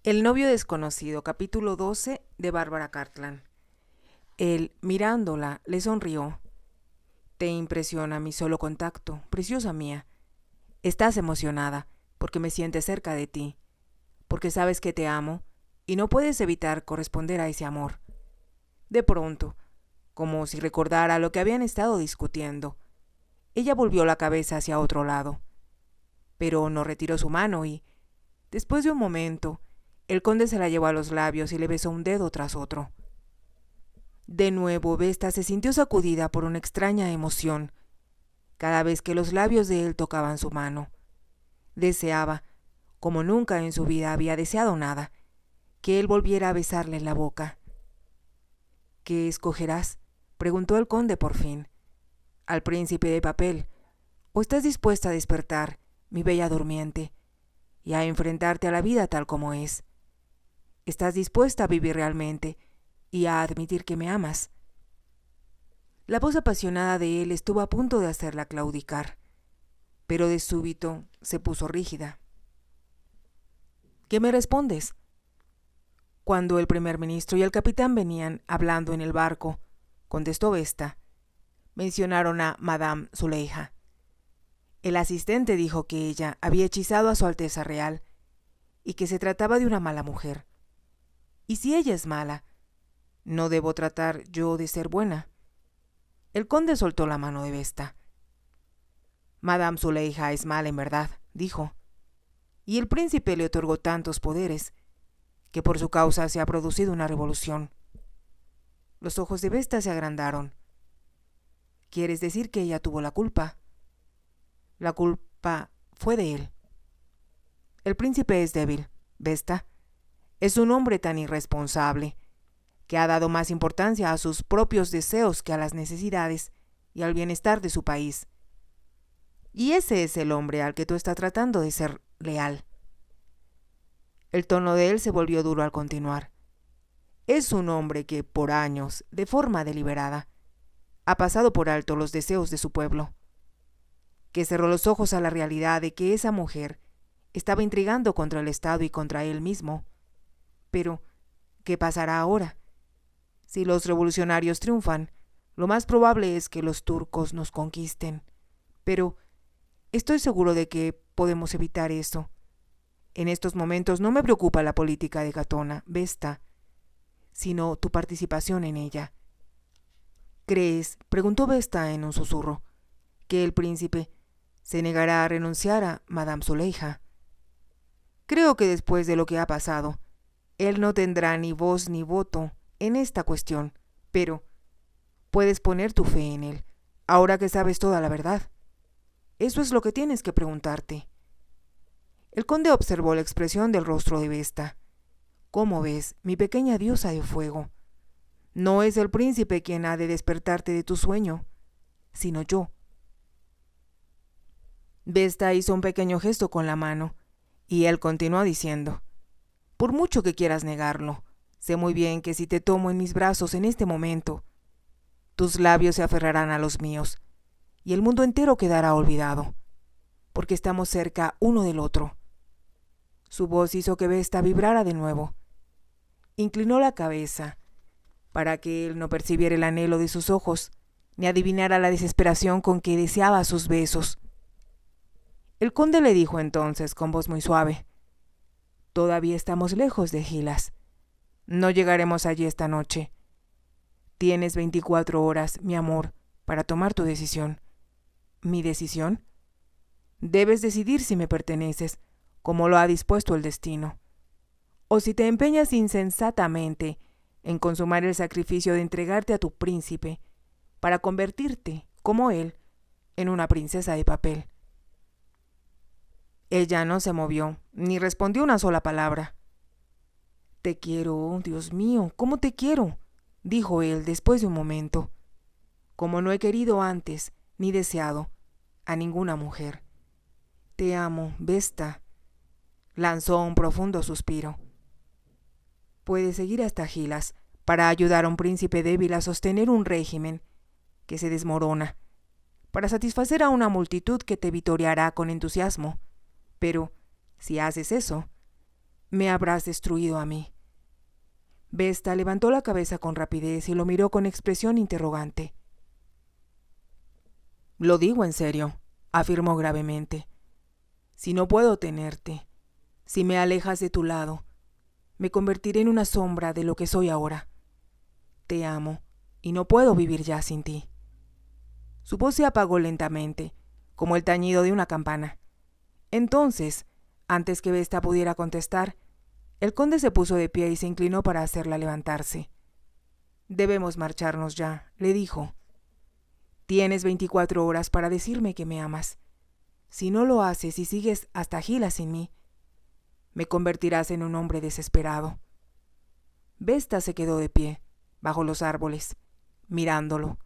El novio desconocido, capítulo 12 de Bárbara Cartland. Él, mirándola, le sonrió. Te impresiona mi solo contacto, preciosa mía. Estás emocionada, porque me sientes cerca de ti, porque sabes que te amo, y no puedes evitar corresponder a ese amor. De pronto, como si recordara lo que habían estado discutiendo, ella volvió la cabeza hacia otro lado, pero no retiró su mano y, después de un momento, el conde se la llevó a los labios y le besó un dedo tras otro. De nuevo, Vesta se sintió sacudida por una extraña emoción. Cada vez que los labios de él tocaban su mano, deseaba, como nunca en su vida había deseado nada, que él volviera a besarle la boca. ¿Qué escogerás?, preguntó el conde por fin. ¿Al príncipe de papel? ¿O estás dispuesta a despertar, mi bella durmiente, y a enfrentarte a la vida tal como es? ¿Estás dispuesta a vivir realmente y a admitir que me amas? La voz apasionada de él estuvo a punto de hacerla claudicar, pero de súbito se puso rígida. ¿Qué me respondes? Cuando el primer ministro y el capitán venían hablando en el barco, contestó Vesta, mencionaron a Madame Zuleika. El asistente dijo que ella había hechizado a su Alteza Real y que se trataba de una mala mujer. ¿Y si ella es mala, no debo tratar yo de ser buena? El conde soltó la mano de Vesta. Madame Zuleika es mala en verdad, dijo, y el príncipe le otorgó tantos poderes que por su causa se ha producido una revolución. Los ojos de Vesta se agrandaron. ¿Quieres decir que ella tuvo la culpa? La culpa fue de él. El príncipe es débil, Vesta. Es un hombre tan irresponsable que ha dado más importancia a sus propios deseos que a las necesidades y al bienestar de su país. Y ese es el hombre al que tú estás tratando de ser leal. El tono de él se volvió duro al continuar. Es un hombre que, por años, de forma deliberada, ha pasado por alto los deseos de su pueblo, que cerró los ojos a la realidad de que esa mujer estaba intrigando contra el Estado y contra él mismo. Pero, ¿qué pasará ahora? Si los revolucionarios triunfan, lo más probable es que los turcos nos conquisten. Pero estoy seguro de que podemos evitar eso. En estos momentos no me preocupa la política de Katona, Vesta, sino tu participación en ella. ¿Crees, preguntó Vesta en un susurro, que el príncipe se negará a renunciar a Madame Zuleika? Creo que después de lo que ha pasado, él no tendrá ni voz ni voto en esta cuestión, pero puedes poner tu fe en él, ahora que sabes toda la verdad. Eso es lo que tienes que preguntarte. El conde observó la expresión del rostro de Vesta. ¿Cómo ves, mi pequeña diosa de fuego? No es el príncipe quien ha de despertarte de tu sueño, sino yo. Vesta hizo un pequeño gesto con la mano, y él continuó diciendo, por mucho que quieras negarlo, sé muy bien que si te tomo en mis brazos en este momento, tus labios se aferrarán a los míos, y el mundo entero quedará olvidado, porque estamos cerca uno del otro. Su voz hizo que Vesta vibrara de nuevo. Inclinó la cabeza, para que él no percibiera el anhelo de sus ojos, ni adivinara la desesperación con que deseaba sus besos. El conde le dijo entonces con voz muy suave, todavía estamos lejos de Gilas. No llegaremos allí esta noche. Tienes 24 horas, mi amor, para tomar tu decisión. ¿Mi decisión? Debes decidir si me perteneces, como lo ha dispuesto el destino, o si te empeñas insensatamente en consumar el sacrificio de entregarte a tu príncipe para convertirte, como él, en una princesa de papel. Ella no se movió, ni respondió una sola palabra. Te quiero, Dios mío, ¿cómo te quiero?, dijo él después de un momento, como no he querido antes, ni deseado, a ninguna mujer. Te amo, Vesta. Lanzó un profundo suspiro. Puedes seguir hasta Gilas para ayudar a un príncipe débil a sostener un régimen que se desmorona, para satisfacer a una multitud que te vitoreará con entusiasmo. Pero, si haces eso, me habrás destruido a mí. Vesta levantó la cabeza con rapidez y lo miró con expresión interrogante. Lo digo en serio, afirmó gravemente. Si no puedo tenerte, si me alejas de tu lado, me convertiré en una sombra de lo que soy ahora. Te amo y no puedo vivir ya sin ti. Su voz se apagó lentamente, como el tañido de una campana. Entonces, antes que Vesta pudiera contestar, el conde se puso de pie y se inclinó para hacerla levantarse. Debemos marcharnos ya, le dijo. Tienes 24 horas para decirme que me amas. Si no lo haces y sigues hasta Gila sin mí, me convertirás en un hombre desesperado. Vesta se quedó de pie, bajo los árboles, mirándolo.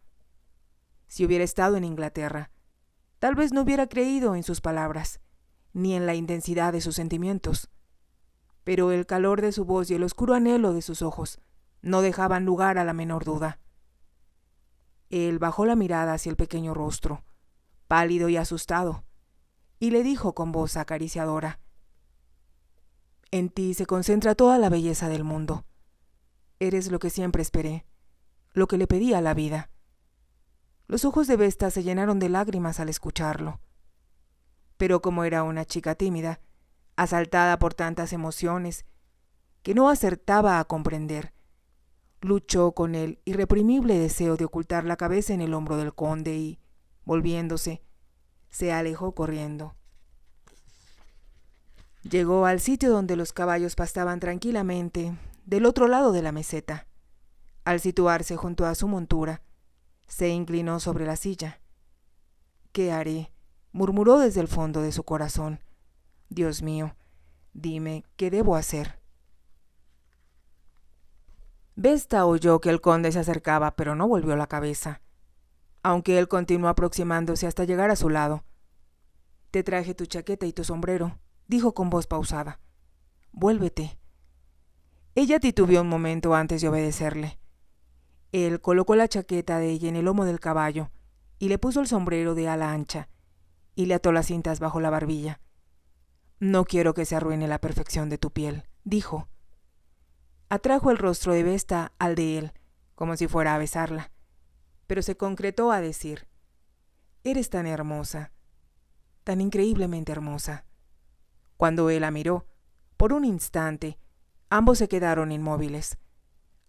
Si hubiera estado en Inglaterra, tal vez no hubiera creído en sus palabras, ni en la intensidad de sus sentimientos. Pero el calor de su voz y el oscuro anhelo de sus ojos no dejaban lugar a la menor duda. Él bajó la mirada hacia el pequeño rostro, pálido y asustado, y le dijo con voz acariciadora: En ti se concentra toda la belleza del mundo. Eres lo que siempre esperé, lo que le pedí a la vida. Los ojos de Vesta se llenaron de lágrimas al escucharlo. Pero como era una chica tímida, asaltada por tantas emociones, que no acertaba a comprender, luchó con el irreprimible deseo de ocultar la cabeza en el hombro del conde y, volviéndose, se alejó corriendo. Llegó al sitio donde los caballos pastaban tranquilamente, del otro lado de la meseta. Al situarse junto a su montura, se inclinó sobre la silla. «¿Qué haré?», murmuró desde el fondo de su corazón. «Dios mío, dime, ¿qué debo hacer?». Vesta oyó que el conde se acercaba, pero no volvió la cabeza, aunque él continuó aproximándose hasta llegar a su lado. «Te traje tu chaqueta y tu sombrero», dijo con voz pausada. «Vuélvete». Ella titubeó un momento antes de obedecerle. Él colocó la chaqueta de ella en el lomo del caballo y le puso el sombrero de ala ancha y le ató las cintas bajo la barbilla. «No quiero que se arruine la perfección de tu piel», dijo. Atrajo el rostro de Vesta al de él, como si fuera a besarla, pero se concretó a decir: «Eres tan hermosa, tan increíblemente hermosa». Cuando él la miró, por un instante, ambos se quedaron inmóviles.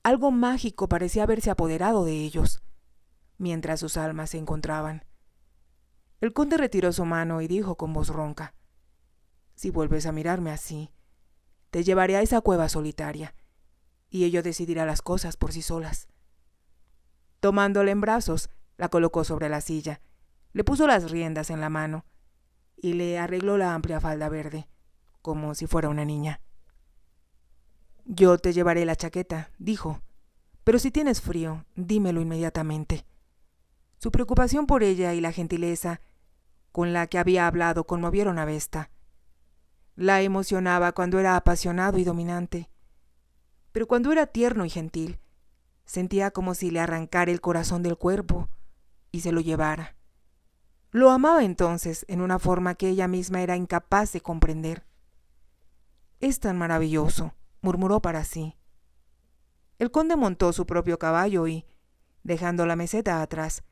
Algo mágico parecía haberse apoderado de ellos, mientras sus almas se encontraban. El conde retiró su mano y dijo con voz ronca: «Si vuelves a mirarme así, te llevaré a esa cueva solitaria, y ello decidirá las cosas por sí solas». Tomándola en brazos, la colocó sobre la silla, le puso las riendas en la mano y le arregló la amplia falda verde, como si fuera una niña. «Yo te llevaré la chaqueta», dijo, «pero si tienes frío, dímelo inmediatamente». Su preocupación por ella y la gentileza con la que había hablado conmovieron a Vesta. La emocionaba cuando era apasionado y dominante, pero cuando era tierno y gentil, sentía como si le arrancara el corazón del cuerpo y se lo llevara. Lo amaba entonces en una forma que ella misma era incapaz de comprender. «Es tan maravilloso», murmuró para sí. El conde montó su propio caballo y, dejando la meseta atrás,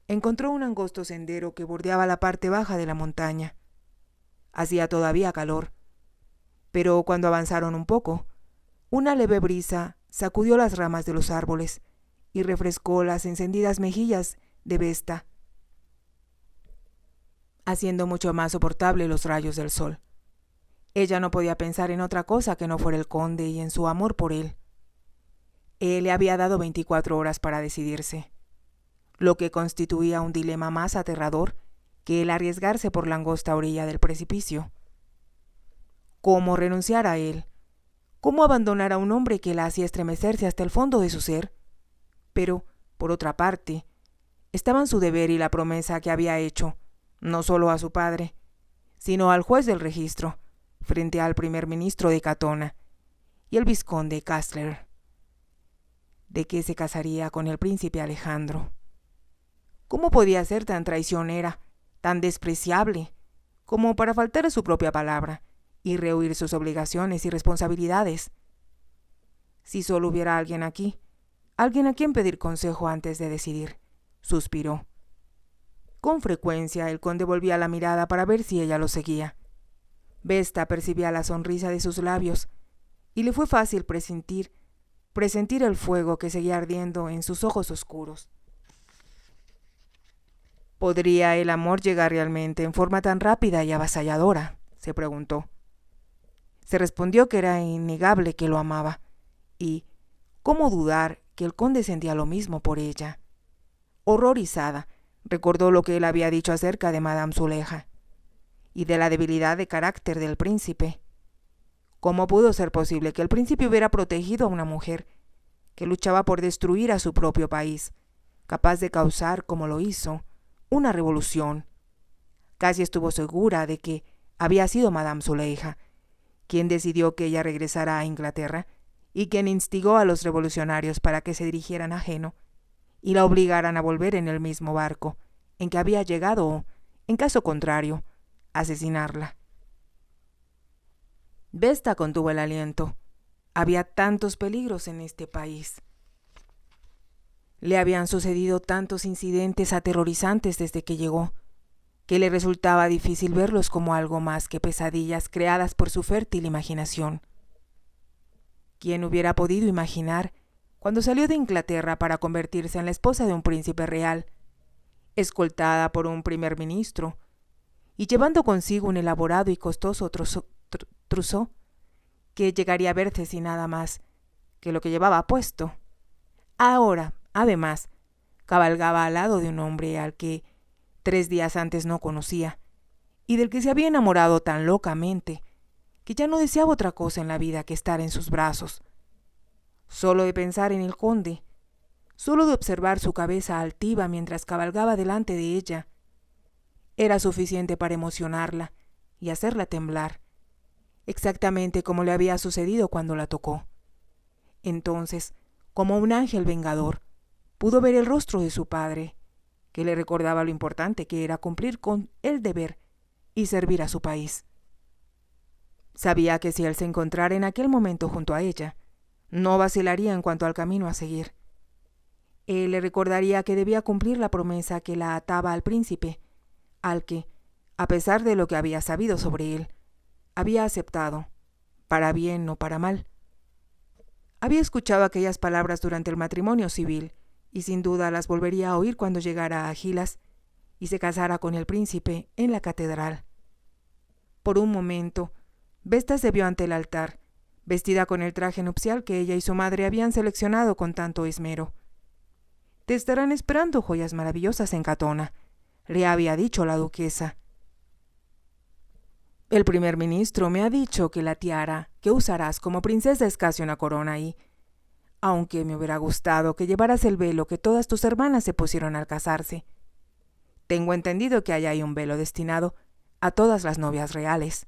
encontró un angosto sendero que bordeaba la parte baja de la montaña. Hacía todavía calor, pero cuando avanzaron un poco, una leve brisa sacudió las ramas de los árboles y refrescó las encendidas mejillas de Vesta, haciendo mucho más soportable los rayos del sol. Ella no podía pensar en otra cosa que no fuera el conde y en su amor por él. Él le había dado 24 horas para decidirse, lo que constituía un dilema más aterrador que el arriesgarse por la angosta orilla del precipicio. ¿Cómo renunciar a él? ¿Cómo abandonar a un hombre que la hacía estremecerse hasta el fondo de su ser? Pero, por otra parte, estaban su deber y la promesa que había hecho, no solo a su padre, sino al juez del registro, frente al primer ministro de Catona y el vizconde Castler, de que se casaría con el príncipe Alejandro. ¿Cómo podía ser tan traicionera, tan despreciable, como para faltar a su propia palabra y rehuir sus obligaciones y responsabilidades. Si solo hubiera alguien aquí, alguien a quien pedir consejo antes de decidir, suspiró. Con frecuencia el conde volvía la mirada para ver si ella lo seguía. Vesta percibía la sonrisa de sus labios y le fue fácil presentir el fuego que seguía ardiendo en sus ojos oscuros. ¿Podría el amor llegar realmente en forma tan rápida y avasalladora?, se preguntó. Se respondió que era innegable que lo amaba, y ¿cómo dudar que el conde sentía lo mismo por ella? Horrorizada, recordó lo que él había dicho acerca de Madame Zuleja y de la debilidad de carácter del príncipe. ¿Cómo pudo ser posible que el príncipe hubiera protegido a una mujer que luchaba por destruir a su propio país, capaz de causar, como lo hizo, una revolución? Casi estuvo segura de que había sido Madame Zuleja quien decidió que ella regresara a Inglaterra y quien instigó a los revolucionarios para que se dirigieran a Jeno y la obligaran a volver en el mismo barco en que había llegado o, en caso contrario, asesinarla. Vesta contuvo el aliento. Había tantos peligros en este país. Le habían sucedido tantos incidentes aterrorizantes desde que llegó, que le resultaba difícil verlos como algo más que pesadillas creadas por su fértil imaginación. ¿Quién hubiera podido imaginar, cuando salió de Inglaterra para convertirse en la esposa de un príncipe real, escoltada por un primer ministro, y llevando consigo un elaborado y costoso trousseau, que llegaría a verse sin nada más que lo que llevaba puesto? Ahora, además, cabalgaba al lado de un hombre al que 3 días antes no conocía, y del que se había enamorado tan locamente, que ya no deseaba otra cosa en la vida que estar en sus brazos. Solo de pensar en el conde, solo de observar su cabeza altiva mientras cabalgaba delante de ella, era suficiente para emocionarla y hacerla temblar, exactamente como le había sucedido cuando la tocó. Entonces, como un ángel vengador, pudo ver el rostro de su padre, que le recordaba lo importante que era cumplir con el deber y servir a su país. Sabía que si él se encontrara en aquel momento junto a ella, no vacilaría en cuanto al camino a seguir. Él le recordaría que debía cumplir la promesa que la ataba al príncipe, al que, a pesar de lo que había sabido sobre él, había aceptado, para bien o para mal. Había escuchado aquellas palabras durante el matrimonio civil, y sin duda las volvería a oír cuando llegara a Gilas y se casara con el príncipe en la catedral. Por un momento, Vesta se vio ante el altar, vestida con el traje nupcial que ella y su madre habían seleccionado con tanto esmero. «Te estarán esperando joyas maravillosas en Catona», le había dicho la duquesa. «El primer ministro me ha dicho que la tiara que usarás como princesa es casi una corona y, aunque me hubiera gustado que llevaras el velo que todas tus hermanas se pusieron al casarse, tengo entendido que hay ahí un velo destinado a todas las novias reales.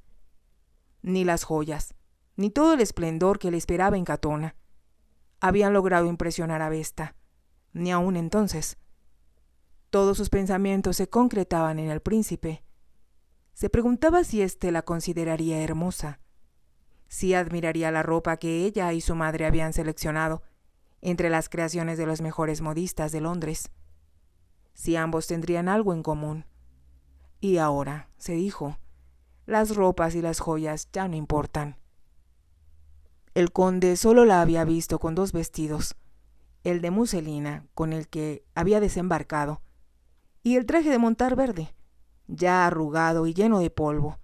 Ni las joyas, ni todo el esplendor que le esperaba en Catona habían logrado impresionar a Vesta, ni aún entonces. Todos sus pensamientos se concretaban en el príncipe. Se preguntaba si éste la consideraría hermosa, si admiraría la ropa que ella y su madre habían seleccionado entre las creaciones de los mejores modistas de Londres, si ambos tendrían algo en común. Y ahora, se dijo, las ropas y las joyas ya no importan. El conde solo la había visto con 2 vestidos, el de muselina con el que había desembarcado, y el traje de montar verde, ya arrugado y lleno de polvo,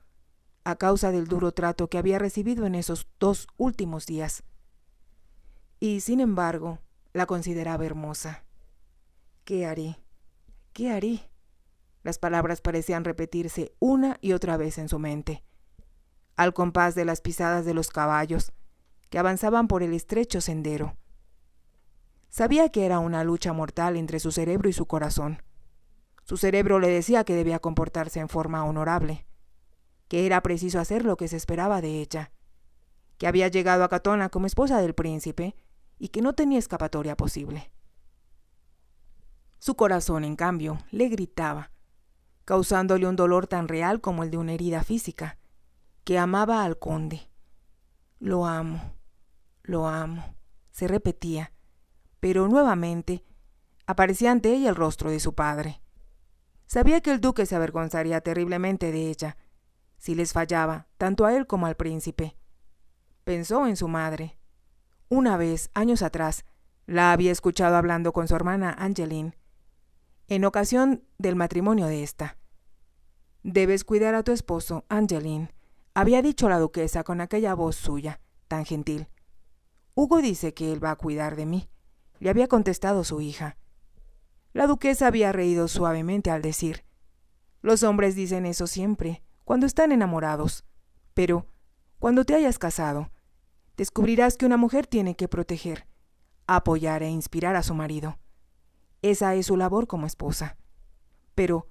a causa del duro trato que había recibido en esos 2 últimos días. Y sin embargo, la consideraba hermosa. ¿Qué haré? ¿Qué haré? Las palabras parecían repetirse una y otra vez en su mente, al compás de las pisadas de los caballos que avanzaban por el estrecho sendero. Sabía que era una lucha mortal entre su cerebro y su corazón. Su cerebro le decía que debía comportarse en forma honorable, que era preciso hacer lo que se esperaba de ella, que había llegado a Catona como esposa del príncipe y que no tenía escapatoria posible. Su corazón, en cambio, le gritaba, causándole un dolor tan real como el de una herida física, que amaba al conde. Lo amo, se repetía, pero nuevamente aparecía ante ella el rostro de su padre. Sabía que el duque se avergonzaría terriblemente de ella, si les fallaba, tanto a él como al príncipe. Pensó en su madre. Una vez, años atrás, la había escuchado hablando con su hermana Angeline, en ocasión del matrimonio de ésta. «Debes cuidar a tu esposo, Angeline», había dicho la duquesa con aquella voz suya, tan gentil. «Hugo dice que él va a cuidar de mí», le había contestado su hija. La duquesa había reído suavemente al decir: «Los hombres dicen eso siempre, cuando están enamorados, pero cuando te hayas casado, descubrirás que una mujer tiene que proteger, apoyar e inspirar a su marido. Esa es su labor como esposa». «Pero,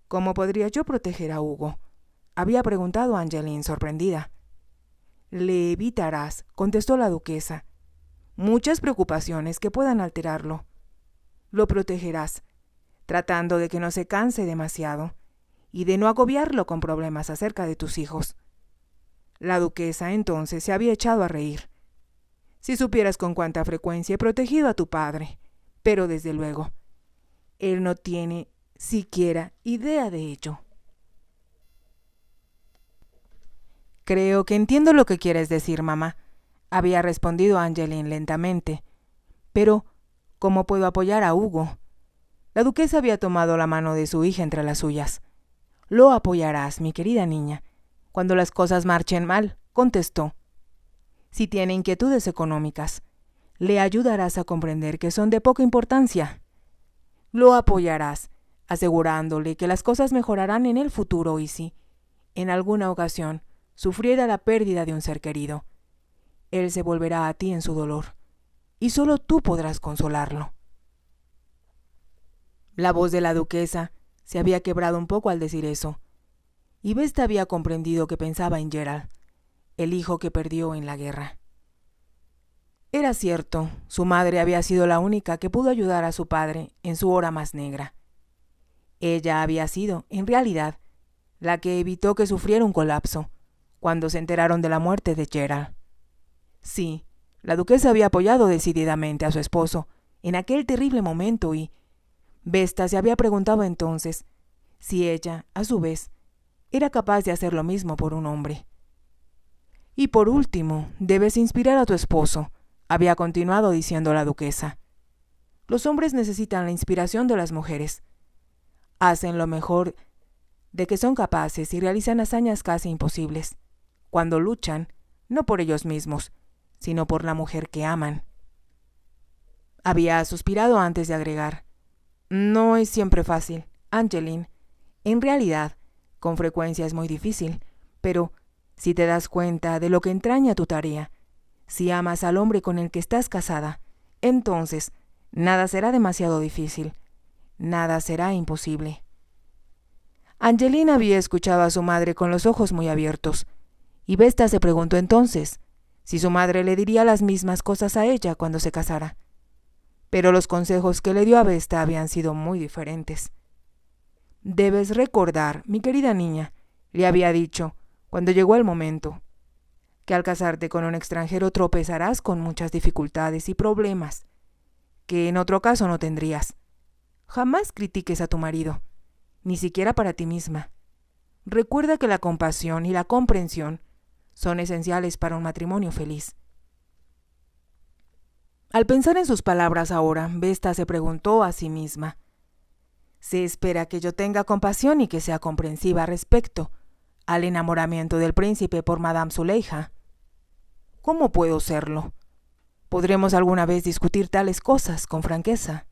¿cómo podría yo proteger a Hugo?», había preguntado Angeline, sorprendida. «Le evitarás», contestó la duquesa, «muchas preocupaciones que puedan alterarlo. Lo protegerás, tratando de que no se canse demasiado y de no agobiarlo con problemas acerca de tus hijos». La duquesa entonces se había echado a reír. «Si supieras con cuánta frecuencia he protegido a tu padre, pero desde luego, él no tiene siquiera idea de ello». «Creo que entiendo lo que quieres decir, mamá», había respondido Angeline lentamente. «Pero, ¿cómo puedo apoyar a Hugo?». La duquesa había tomado la mano de su hija entre las suyas. «Lo apoyarás, mi querida niña, cuando las cosas marchen mal», contestó. «Si tiene inquietudes económicas, le ayudarás a comprender que son de poca importancia. Lo apoyarás, asegurándole que las cosas mejorarán en el futuro y si, en alguna ocasión, sufriera la pérdida de un ser querido, él se volverá a ti en su dolor, y solo tú podrás consolarlo». La voz de la duquesa se había quebrado un poco al decir eso, y Vesta había comprendido que pensaba en Gerald, el hijo que perdió en la guerra. Era cierto, su madre había sido la única que pudo ayudar a su padre en su hora más negra. Ella había sido, en realidad, la que evitó que sufriera un colapso cuando se enteraron de la muerte de Gerald. Sí, la duquesa había apoyado decididamente a su esposo en aquel terrible momento y Vesta se había preguntado entonces si ella, a su vez, era capaz de hacer lo mismo por un hombre. «Y por último, debes inspirar a tu esposo», había continuado diciendo la duquesa. «Los hombres necesitan la inspiración de las mujeres. Hacen lo mejor de que son capaces y realizan hazañas casi imposibles, cuando luchan, no por ellos mismos, sino por la mujer que aman». Había suspirado antes de agregar: «No es siempre fácil, Angeline. En realidad, con frecuencia es muy difícil, pero si te das cuenta de lo que entraña tu tarea, si amas al hombre con el que estás casada, entonces nada será demasiado difícil, nada será imposible». Angeline había escuchado a su madre con los ojos muy abiertos, y Vesta se preguntó entonces si su madre le diría las mismas cosas a ella cuando se casara. Pero los consejos que le dio a Vesta habían sido muy diferentes. «Debes recordar, mi querida niña», le había dicho, cuando llegó el momento, «que al casarte con un extranjero tropezarás con muchas dificultades y problemas que en otro caso no tendrías. Jamás critiques a tu marido, ni siquiera para ti misma. Recuerda que la compasión y la comprensión son esenciales para un matrimonio feliz». Al pensar en sus palabras ahora, Vesta se preguntó a sí misma: «¿Se espera que yo tenga compasión y que sea comprensiva respecto al enamoramiento del príncipe por Madame Zuleika? ¿Cómo puedo serlo? ¿Podremos alguna vez discutir tales cosas con franqueza?».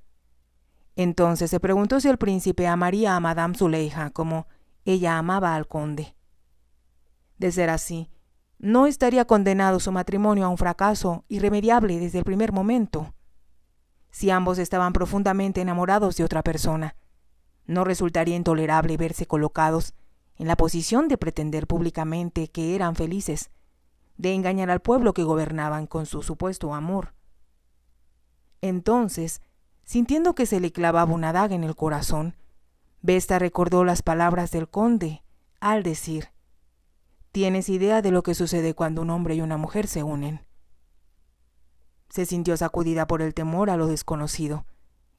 Entonces se preguntó si el príncipe amaría a Madame Zuleika como ella amaba al conde. De ser así, ¿no estaría condenado su matrimonio a un fracaso irremediable desde el primer momento? Si ambos estaban profundamente enamorados de otra persona, ¿no resultaría intolerable verse colocados en la posición de pretender públicamente que eran felices, de engañar al pueblo que gobernaban con su supuesto amor? Entonces, sintiendo que se le clavaba una daga en el corazón, Vesta recordó las palabras del conde al decir: ¿Tienes idea de lo que sucede cuando un hombre y una mujer se unen? Se sintió sacudida por el temor a lo desconocido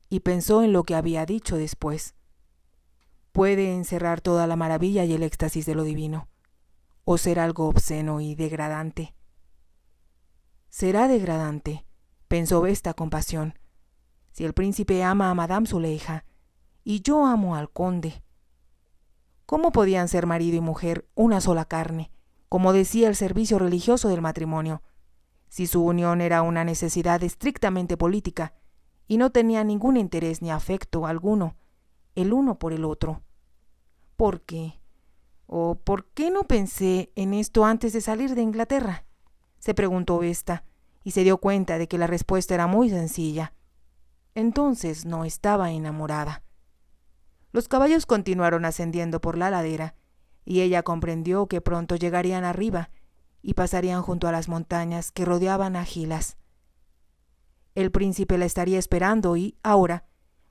y pensó en lo que había dicho después. Puede encerrar toda la maravilla y el éxtasis de lo divino, o ser algo obsceno y degradante. Será degradante, pensó Vesta con pasión, si el príncipe ama a Madame Zuleika y yo amo al conde. ¿Cómo podían ser marido y mujer una sola carne, como decía el servicio religioso del matrimonio, si su unión era una necesidad estrictamente política y no tenía ningún interés ni afecto alguno el uno por el otro? ¿Por qué? ¿O por qué no pensé en esto antes de salir de Inglaterra?, se preguntó Vesta, y se dio cuenta de que la respuesta era muy sencilla. Entonces no estaba enamorada. Los caballos continuaron ascendiendo por la ladera, y ella comprendió que pronto llegarían arriba y pasarían junto a las montañas que rodeaban a Gilas. El príncipe la estaría esperando y, ahora,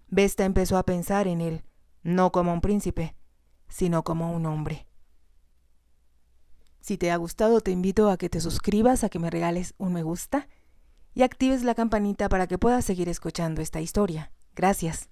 Vesta empezó a pensar en él, no como un príncipe, sino como un hombre. Si te ha gustado, te invito a que te suscribas, a que me regales un me gusta y actives la campanita para que puedas seguir escuchando esta historia. Gracias.